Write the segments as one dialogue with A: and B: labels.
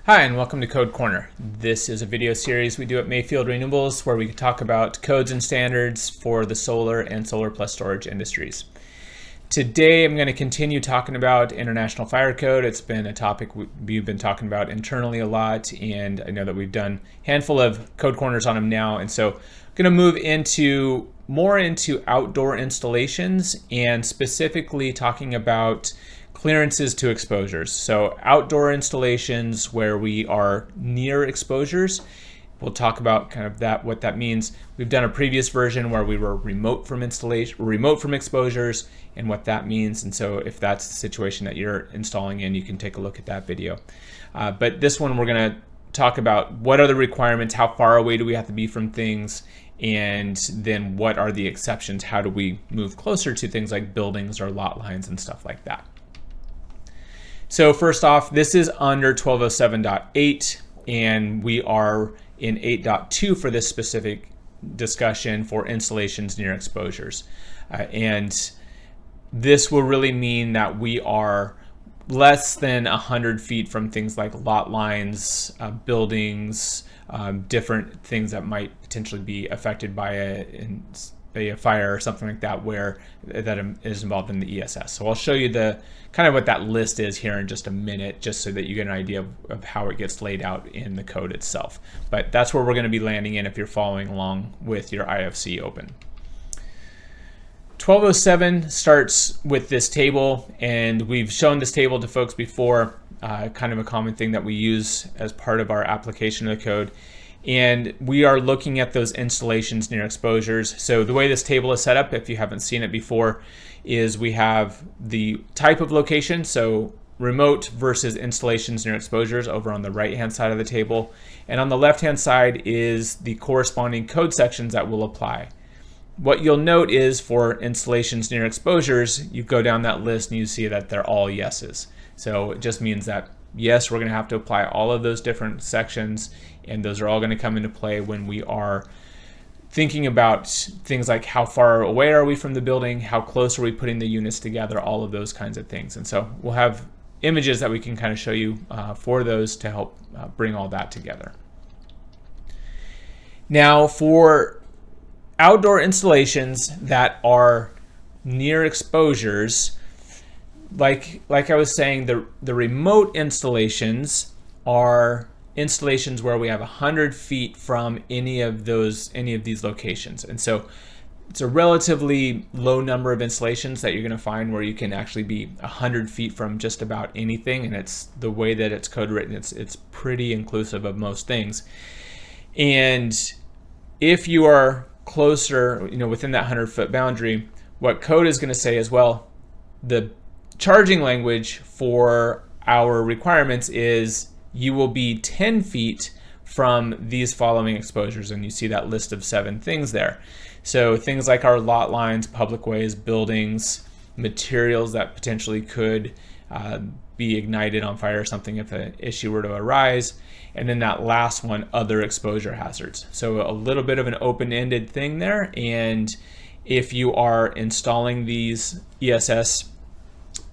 A: Hi, and welcome to Code Corner. This is a video series we do at Mayfield Renewables where we talk about codes and standards for the solar and solar plus storage industries. Today I'm going to continue talking about International Fire Code. It's been a topic we've been talking about internally a lot, and I know that we've done a handful of Code Corners on them now, and so I'm going to move more into outdoor installations and specifically talking about clearances to exposures. So outdoor installations where we are near exposures. We'll talk about kind of what that means. We've done a previous version where we were remote from exposures and what that means. And so if that's the situation that you're installing in, you can take a look at that video. But this one, we're going to talk about what are the requirements, how far away do we have to be from things, and then what are the exceptions? How do we move closer to things like buildings or lot lines and stuff like that? So first off, this is under 1207.8, and we are in 8.2 for this specific discussion for installations near exposures. And this will really mean that we are less than 100 feet from things like lot lines, buildings, different things that might potentially be affected by a fire or something like that that is involved in the ESS. So I'll show you the kind of what that list is here in just a minute, just so that you get an idea of how it gets laid out in the code itself. But that's where we're going to be landing in if you're following along with your IFC open. 1207 starts with this table, and we've shown this table to folks before, kind of a common thing that we use as part of our application of the code. And we are looking at those installations near exposures. So the way this table is set up, if you haven't seen it before, is we have the type of location, so remote versus installations near exposures over on the right-hand side of the table. And on the left-hand side is the corresponding code sections that will apply. What you'll note is for installations near exposures, you go down that list and you see that they're all yeses. So it just means that yes, we're going to have to apply all of those different sections, and those are all going to come into play when we are thinking about things like how far away are we from the building, how close are we putting the units together, all of those kinds of things. And so we'll have images that we can kind of show you for those to help bring all that together. Now, for outdoor installations that are near exposures, like I was saying, the remote installations are installations where we have 100 feet from any of these locations. And so it's a relatively low number of installations that you're going to find where you can actually be 100 feet from just about anything. And it's the way that it's code written, it's pretty inclusive of most things. And if you are closer, within that 100-foot boundary, what code is going to say as well, the charging language for our requirements is you will be 10 feet from these following exposures, and you see that list of 7 things there. So things like our lot lines, public ways, buildings, materials that potentially could be ignited on fire or something if an issue were to arise, and then that last one, other exposure hazards. So a little bit of an open-ended thing there, and if you are installing these ESS,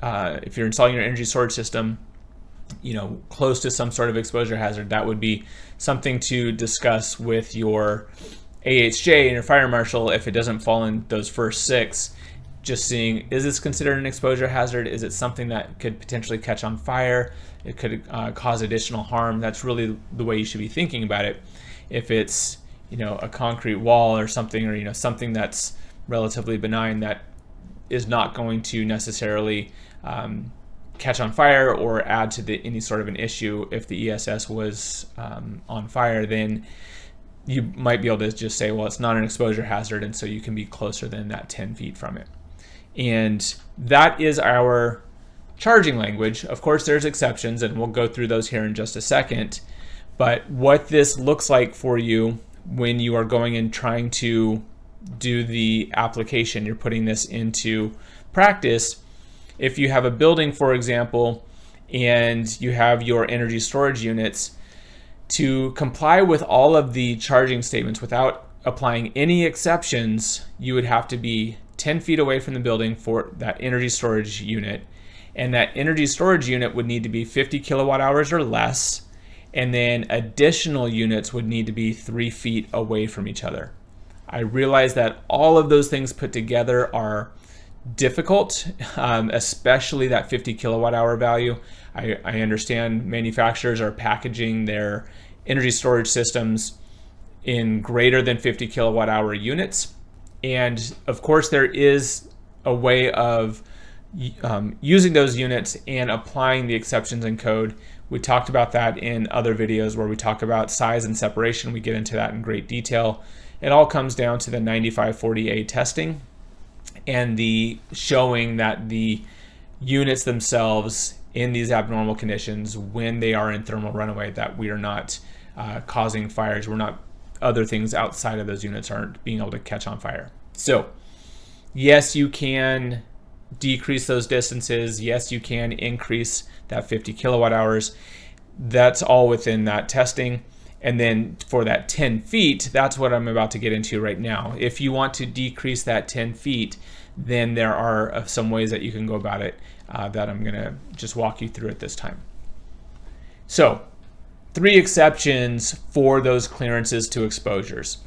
A: if you're installing your energy storage system, close to some sort of exposure hazard, that would be something to discuss with your AHJ and your fire marshal if it doesn't fall in those first 6. Just seeing, is this considered an exposure hazard? Is it something that could potentially catch on fire? It could cause additional harm. That's really the way you should be thinking about it. If it's a concrete wall or something, or something that's relatively benign that is not going to necessarily catch on fire or add to any sort of an issue if the ESS was on fire, then you might be able to just say, well, it's not an exposure hazard, and so you can be closer than that 10 feet from it. And that is our charging language. Of course, there's exceptions, and we'll go through those here in just a second. But what this looks like for you when you are going and trying to do the application, you're putting this into practice. If you have a building, for example, and you have your energy storage units, to comply with all of the charging statements without applying any exceptions, you would have to be 10 feet away from the building for that energy storage unit. And that energy storage unit would need to be 50 kilowatt hours or less. and then additional units would need to be 3 feet away from each other. I realize that all of those things put together are difficult, especially that 50 kilowatt hour value. I understand manufacturers are packaging their energy storage systems in greater than 50 kilowatt hour units. And of course, there is a way of using those units and applying the exceptions in code. We talked about that in other videos where we talk about size and separation. We get into that in great detail. It all comes down to the 9540A testing and the showing that the units themselves in these abnormal conditions, when they are in thermal runaway, that we are not causing fires. We're not, other things outside of those units aren't being able to catch on fire. So yes, you can decrease those distances. Yes, you can increase that 50 kilowatt hours. That's all within that testing. And then for that 10 feet, that's what I'm about to get into right now. If you want to decrease that 10 feet, then there are some ways that you can go about it that I'm going to just walk you through at this time. So 3 exceptions for those clearances to exposures.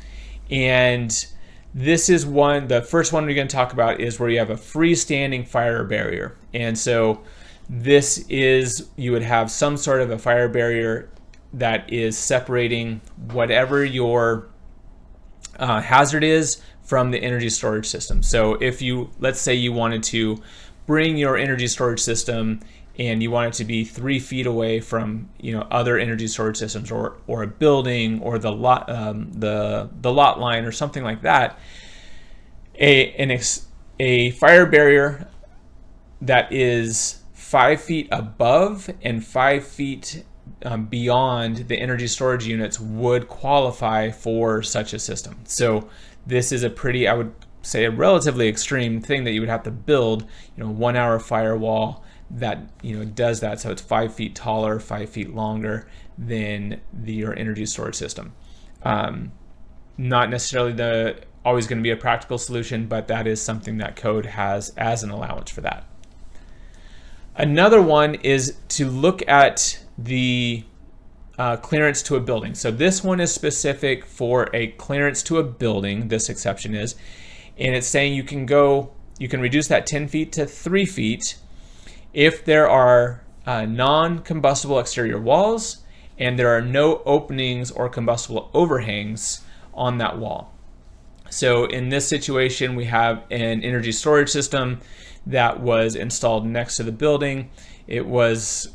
A: And this is the first one we're going to talk about is where you have a freestanding fire barrier. And so this is, you would have some sort of a fire barrier that is separating whatever your hazard is from the energy storage system. So if you, let's say you wanted to bring your energy storage system and you want it to be 3 feet away from, other energy storage systems or a building or the lot line or something like that, a fire barrier that is 5 feet above and 5 feet beyond the energy storage units would qualify for such a system. So this is a pretty, I would say, a relatively extreme thing that you would have to build, 1 hour firewall that does that. So it's 5 feet taller, 5 feet longer than your energy storage system. Not necessarily always going to be a practical solution, but that is something that code has as an allowance for that. Another one is to look at the clearance to a building. So this one is specific for a clearance to a building, this exception is, and it's saying you can reduce that 10 feet to 3 feet if there are non-combustible exterior walls and there are no openings or combustible overhangs on that wall. So in this situation, we have an energy storage system that was installed next to the building. It wasn't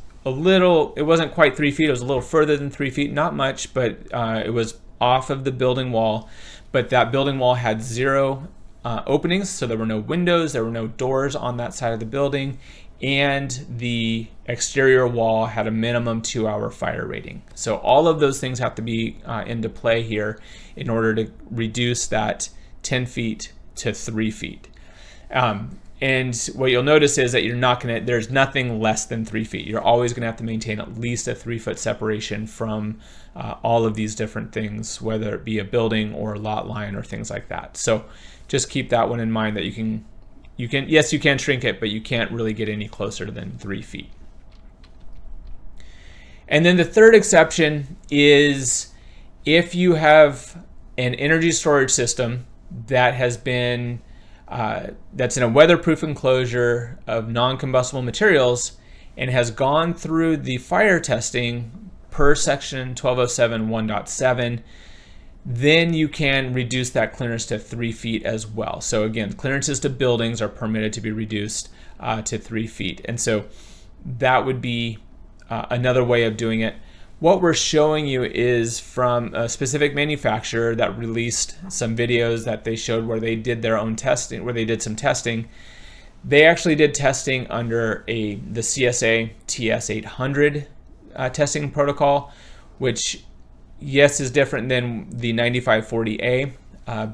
A: quite 3 feet, it was a little further than 3 feet, not much, but it was off of the building wall. But that building wall had 0 openings, so there were no windows, there were no doors on that side of the building, and the exterior wall had a minimum 2-hour fire rating. So all of those things have to be into play here in order to reduce that 10 feet to 3 feet. And what you'll notice is that there's nothing less than 3 feet. You're always going to have to maintain at least a 3-foot separation from all of these different things, whether it be a building or a lot line or things like that. So just keep that one in mind, that you can yes, you can shrink it, but you can't really get any closer than 3 feet. And then the third exception is if you have an energy storage system that has been that's in a weatherproof enclosure of non-combustible materials and has gone through the fire testing per section 1207 1.7, then you can reduce that clearance to 3 feet as well. So again, clearances to buildings are permitted to be reduced to 3 feet. And so that would be another way of doing it. What we're showing you is from a specific manufacturer that released some videos that they showed where they did their own testing, where they did some testing. They actually did testing under the CSA TS800 testing protocol, which yes is different than the 9540A,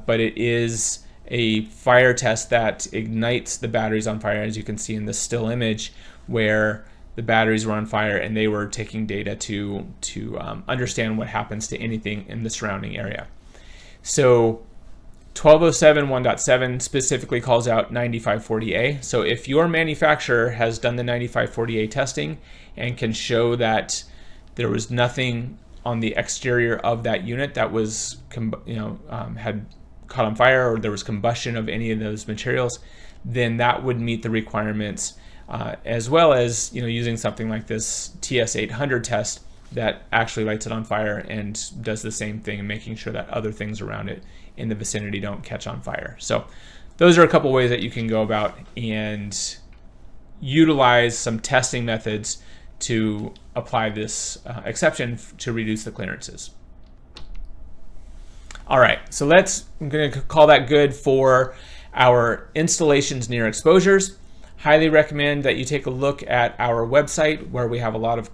A: but it is a fire test that ignites the batteries on fire, as you can see in the still image, where the batteries were on fire and they were taking data to understand what happens to anything in the surrounding area. So 1207 1.7 specifically calls out 9540A. So if your manufacturer has done the 9540A testing and can show that there was nothing on the exterior of that unit that was had caught on fire, or there was combustion of any of those materials, then that would meet the requirements, as well as using something like this TS800 test that actually lights it on fire and does the same thing, and making sure that other things around it in the vicinity don't catch on fire. So those are a couple ways that you can go about and utilize some testing methods to apply this exception to reduce the clearances. All right, so I'm going to call that good for our installations near exposures. Highly recommend that you take a look at our website, where we have a lot of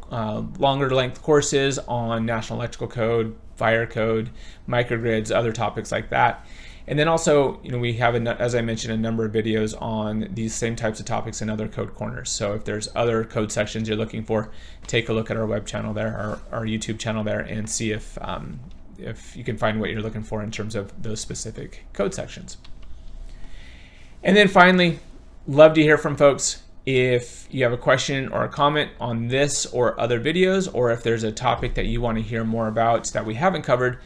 A: longer length courses on National Electrical Code, Fire Code, microgrids, other topics like that. And then also, we have, as I mentioned, a number of videos on these same types of topics in other code corners. So if there's other code sections you're looking for, take a look at our web channel there, our YouTube channel there, and see if you can find what you're looking for in terms of those specific code sections. And then finally, love to hear from folks. If you have a question or a comment on this or other videos, or if there's a topic that you want to hear more about that we haven't covered,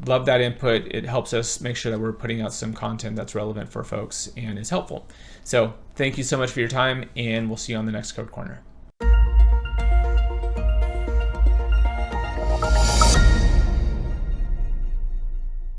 A: love that input. It helps us make sure that we're putting out some content that's relevant for folks and is helpful. So thank you so much for your time, and we'll see you on the next Code Corner.